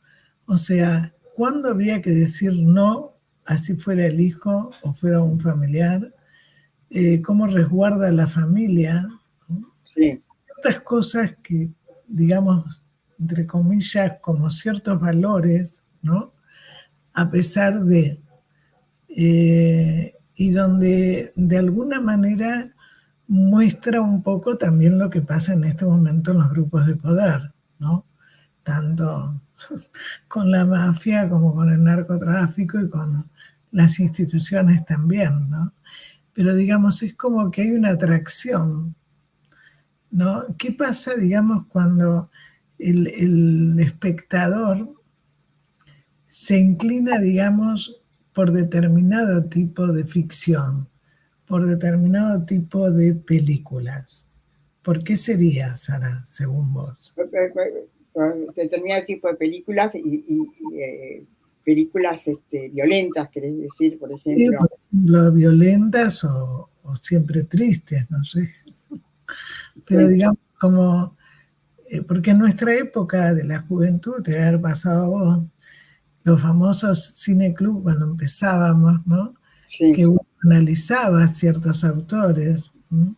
O sea, ¿cuándo había que decir no, así fuera el hijo o fuera un familiar? ¿Cómo resguarda a la familia? ¿No? Sí. Ciertas cosas que, digamos, entre comillas, como ciertos valores, ¿no? A pesar de... y donde de alguna manera muestra un poco también lo que pasa en este momento en los grupos de poder, ¿no? Tanto con la mafia como con el narcotráfico y con las instituciones también, ¿no? Pero digamos, es como que hay una atracción, ¿no? ¿Qué pasa, digamos, cuando el espectador se inclina, digamos, por determinado tipo de ficción, por determinado tipo de películas? ¿Por qué sería, Sara, según vos? Determinado tipo de películas y películas violentas, querés decir, por ejemplo. Sí, por ejemplo, violentas o siempre tristes, no sé. Pero Sí. digamos, como, porque en nuestra época de la juventud, te haber pasado a vos, los famosos cineclub cuando empezábamos, ¿no? Sí. Que uno analizaba ciertos autores, ¿no?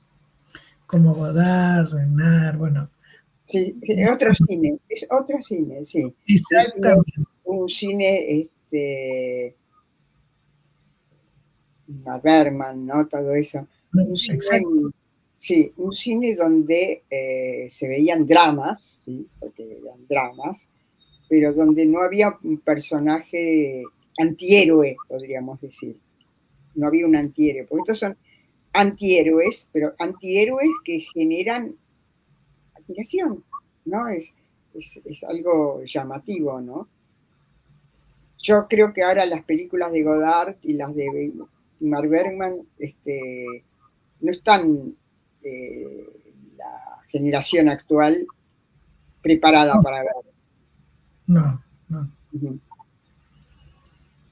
Como Godard, Renard, bueno. Sí, es otro cine, sí. Exactamente. Un cine, Bergman, ¿no? Todo eso. Un cine, sí, un cine donde se veían dramas, ¿sí? Porque eran dramas, pero donde no había un personaje antihéroe, podríamos decir. No había un antihéroe, porque estos son antihéroes, pero antihéroes que generan admiración, ¿no? Es algo llamativo, ¿no? Yo creo que ahora las películas de Godard y las de Ingmar Bergman no están la generación actual preparada para ver. No.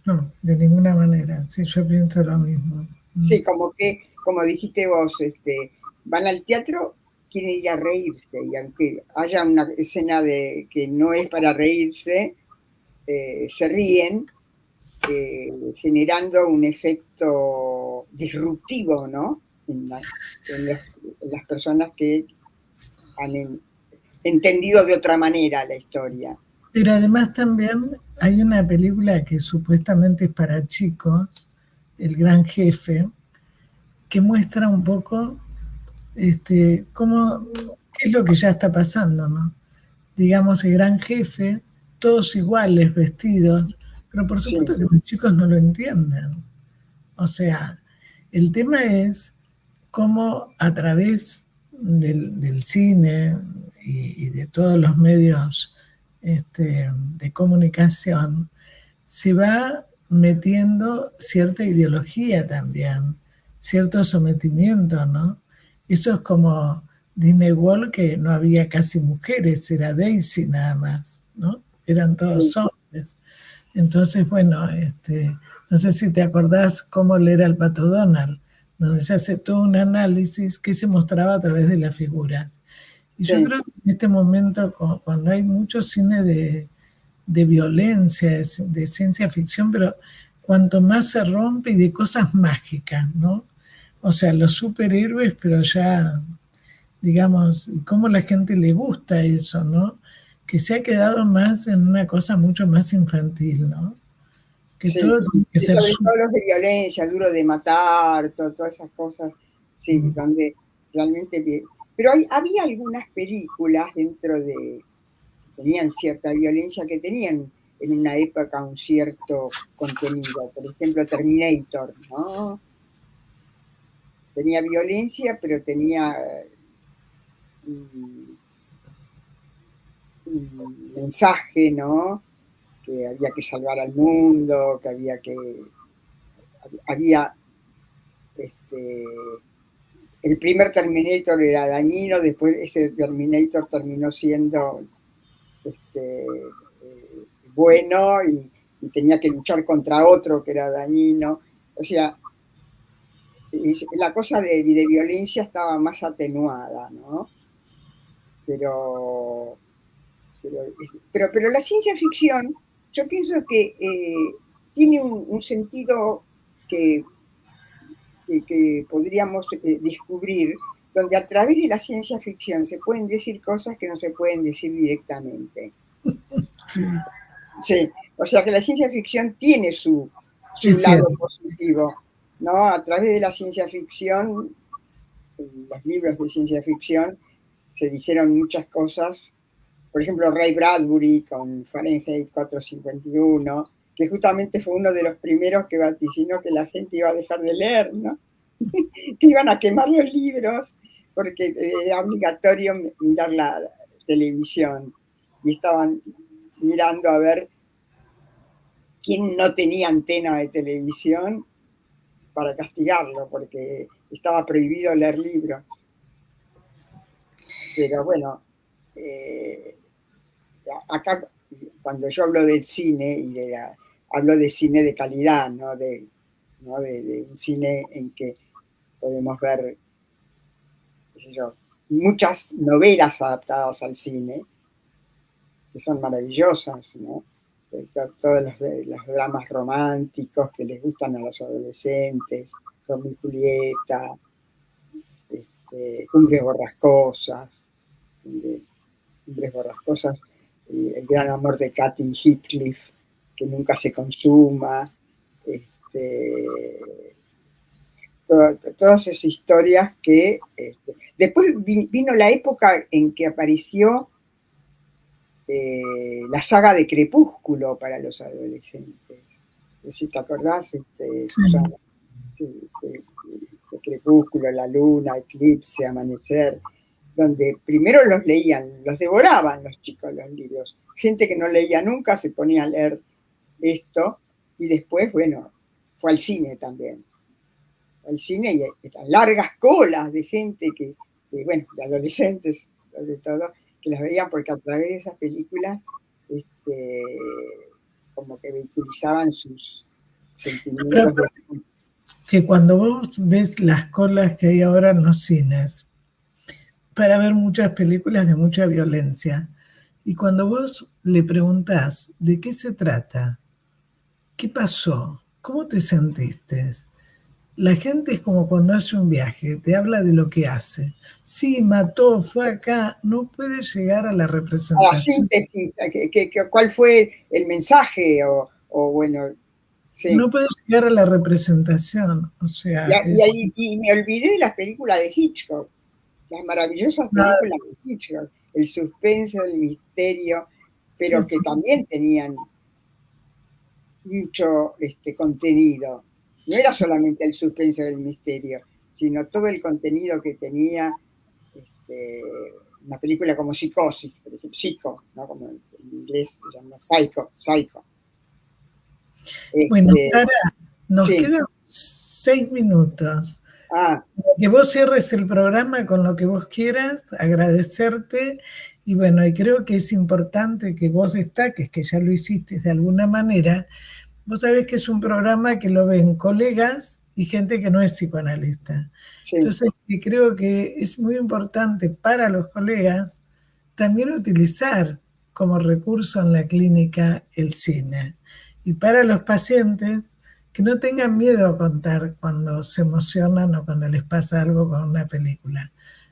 No, de ninguna manera. Sí, yo pienso lo mismo. Sí, como dijiste vos, van al teatro, quieren ir a reírse, y aunque haya una escena que no es para reírse, se ríen, generando un efecto disruptivo, ¿no? En las personas que han entendido de otra manera la historia. Pero además también hay una película que supuestamente es para chicos, El Gran Jefe, que muestra un poco qué es lo que ya está pasando, ¿no? Digamos, el gran jefe, todos iguales, vestidos, pero por supuesto que los chicos no lo entienden. O sea, el tema es cómo a través del cine y de todos los medios de comunicación se va metiendo cierta ideología también, cierto sometimiento, ¿no? Eso es como Disney World, que no había casi mujeres, era Daisy nada más, ¿no? Eran todos hombres. Entonces, bueno, no sé si te acordás cómo leer al Pato Donald, donde se hace todo un análisis que se mostraba a través de las figuras. Y yo creo que en este momento, cuando hay mucho cine de violencia, de ciencia ficción, pero cuanto más se rompe y de cosas mágicas, ¿no? O sea, los superhéroes, pero ya digamos, y cómo la gente le gusta eso, ¿no? Que se ha quedado más en una cosa mucho más infantil, ¿no? Que Sí, todo tiene que y ser sobre todo los de violencia, Duro de Matar, todas esas cosas, sí, donde realmente... Pero había algunas películas dentro de... tenían cierta violencia, que tenían en una época un cierto contenido. Por ejemplo, Terminator, ¿no? Tenía violencia, pero tenía un mensaje, ¿no? Que había que salvar al mundo, que había el primer Terminator era dañino, después ese Terminator terminó siendo bueno y tenía que luchar contra otro que era dañino. O sea, la cosa de violencia estaba más atenuada, ¿no? Pero la ciencia ficción, yo pienso que tiene un sentido que podríamos descubrir, donde a través de la ciencia ficción se pueden decir cosas que no se pueden decir directamente. Sí. Sí, o sea que la ciencia ficción tiene su lado positivo, ¿no? A través de la ciencia ficción, en los libros de ciencia ficción, se dijeron muchas cosas. Por ejemplo, Ray Bradbury con Fahrenheit 451, que justamente fue uno de los primeros que vaticinó que la gente iba a dejar de leer, ¿no? Que iban a quemar los libros porque era obligatorio mirar la televisión. Y estaban mirando a ver quién no tenía antena de televisión para castigarlo, porque estaba prohibido leer libros. Pero bueno, acá cuando yo hablo del cine, hablo de cine de calidad, ¿no? De un cine en que podemos ver, qué sé yo, muchas novelas adaptadas al cine, que son maravillosas, ¿no? Todos los dramas románticos que les gustan a los adolescentes, Romeo y Julieta, Cumbres Borrascosas, el gran amor de Katy Heathcliff, que nunca se consuma, todas esas historias que... después vino la época en que apareció la saga de Crepúsculo para los adolescentes. No sé si te acordás, Susana. Sí, de Crepúsculo, La Luna, Eclipse, Amanecer, donde primero los leían, los devoraban los chicos los libros. Gente que no leía nunca se ponía a leer esto y después, bueno, fue al cine también. Al cine y eran largas colas de gente bueno, de adolescentes sobre todo, que las veían porque a través de esas películas como que vehiculizaban sus sentimientos. Que cuando vos ves las colas que hay ahora en los cines para ver muchas películas de mucha violencia, y cuando vos le preguntás de qué se trata, qué pasó, cómo te sentiste, la gente es como cuando hace un viaje, te habla de lo que hace. Sí, mató, fue acá, no puede llegar a la representación. A la síntesis, ¿cuál fue el mensaje? O bueno, sí. No puede llegar a la representación, o sea... Y me olvidé de las películas de Hitchcock, las maravillosas películas de Hitchcock, el suspenso, el misterio, pero que también tenían mucho contenido. No era solamente el suspenso del misterio, sino todo el contenido que tenía una película como Psicosis, por ejemplo, Psycho, ¿no? Como en inglés se llama Psycho. Bueno, Sara, nos quedan 6 minutos. Que vos cierres el programa con lo que vos quieras, agradecerte, y bueno, y creo que es importante que vos destaques, que ya lo hiciste de alguna manera. Vos sabés que es un programa que lo ven colegas y gente que no es psicoanalista. Sí. Entonces, creo que es muy importante para los colegas también utilizar como recurso en la clínica el cine. Y para los pacientes, que no tengan miedo a contar cuando se emocionan o cuando les pasa algo con una película.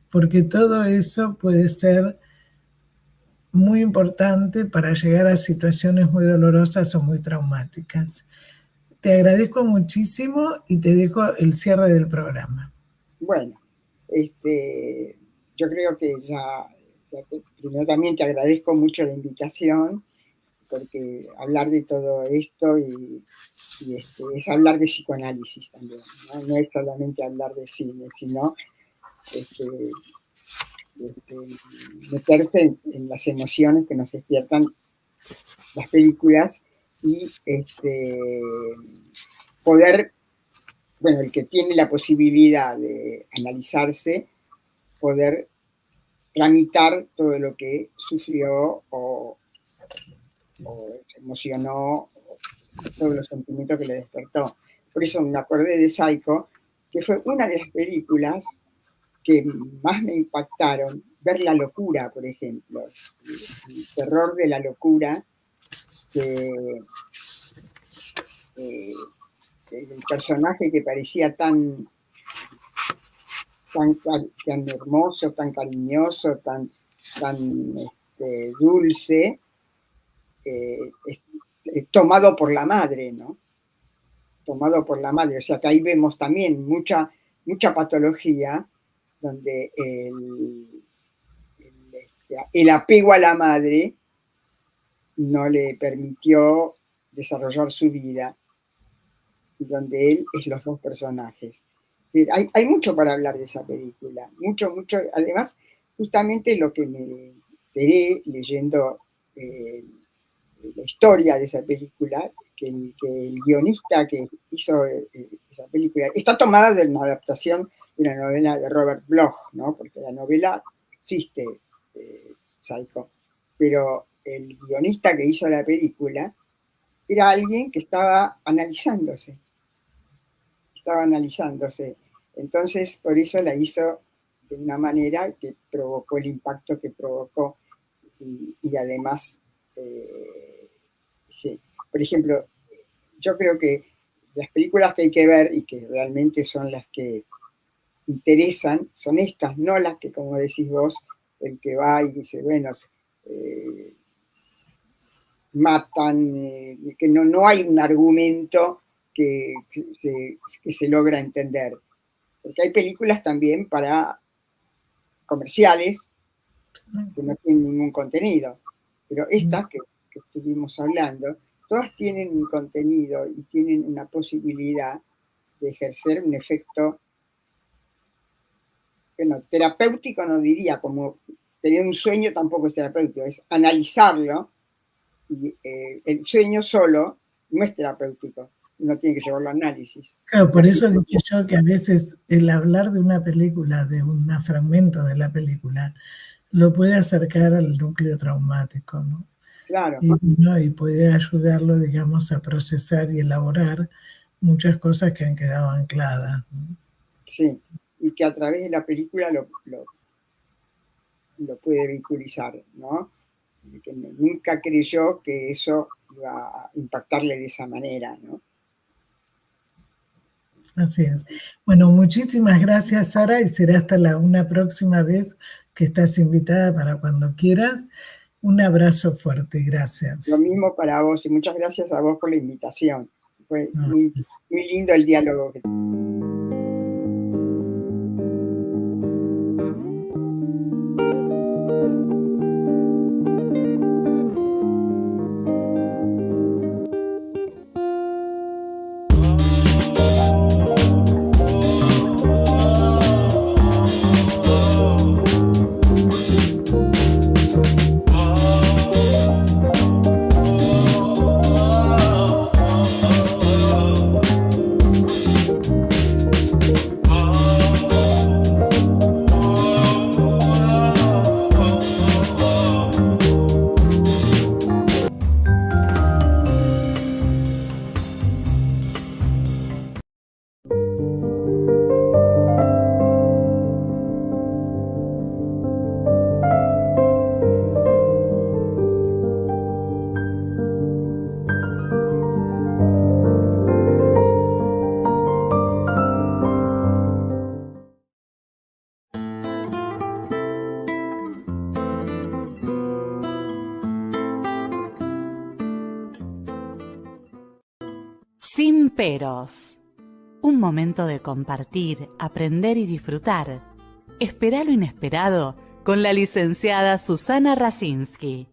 porque todo eso puede ser muy importante para llegar a situaciones muy dolorosas o muy traumáticas. Te agradezco muchísimo y te dejo el cierre del programa. Bueno, yo creo que primero también te agradezco mucho la invitación, porque hablar de todo esto es hablar de psicoanálisis también, ¿no? No es solamente hablar de cine, sino meterse en las emociones que nos despiertan las películas y poder, bueno, el que tiene la posibilidad de analizarse, poder tramitar todo lo que sufrió o se emocionó, todos los sentimientos que le despertó. Por eso me acordé de Psycho, que fue una de las películas que más me impactaron. Ver la locura, por ejemplo, el terror de la locura, el personaje que parecía tan hermoso, tan cariñoso, tan dulce, tomado por la madre, ¿no? Tomado por la madre. O sea que ahí vemos también mucha patología, donde el apego a la madre no le permitió desarrollar su vida, y donde él es los dos personajes. Sí, hay mucho para hablar de esa película, mucho. Además, justamente lo que me enteré leyendo la historia de esa película, que el guionista que hizo esa película está tomada de una adaptación de una novela de Robert Bloch, ¿no? Porque la novela existe, Psycho, pero el guionista que hizo la película era alguien que estaba analizándose. Entonces, por eso la hizo de una manera que provocó el impacto que provocó, y además, por ejemplo, yo creo que las películas que hay que ver y que realmente son las que interesan, son estas, no las que, como decís vos, el que va y dice, bueno, matan, que no hay un argumento que se logra entender. Porque hay películas también para comerciales que no tienen ningún contenido, pero estas que estuvimos hablando, todas tienen un contenido y tienen una posibilidad de ejercer un efecto, bueno, terapéutico no diría, como tener un sueño tampoco es terapéutico, es analizarlo, y el sueño solo no es terapéutico, uno tiene que llevarlo a análisis. Claro, por eso dije yo que a veces el hablar de una película, de un fragmento de la película, lo puede acercar al núcleo traumático, ¿no? Claro. Y puede ayudarlo, digamos, a procesar y elaborar muchas cosas que han quedado ancladas, ¿no? Sí, y que a través de la película lo puede vehiculizar, ¿no? Que nunca creyó que eso iba a impactarle de esa manera, ¿no? Así es. Bueno, muchísimas gracias, Sara, y será hasta una próxima vez que estás invitada para cuando quieras. Un abrazo fuerte y gracias. Lo mismo para vos, y muchas gracias a vos por la invitación. Fue muy lindo el diálogo. Sin peros. Un momento de compartir, aprender y disfrutar. Esperá lo inesperado con la licenciada Susana Rasinski.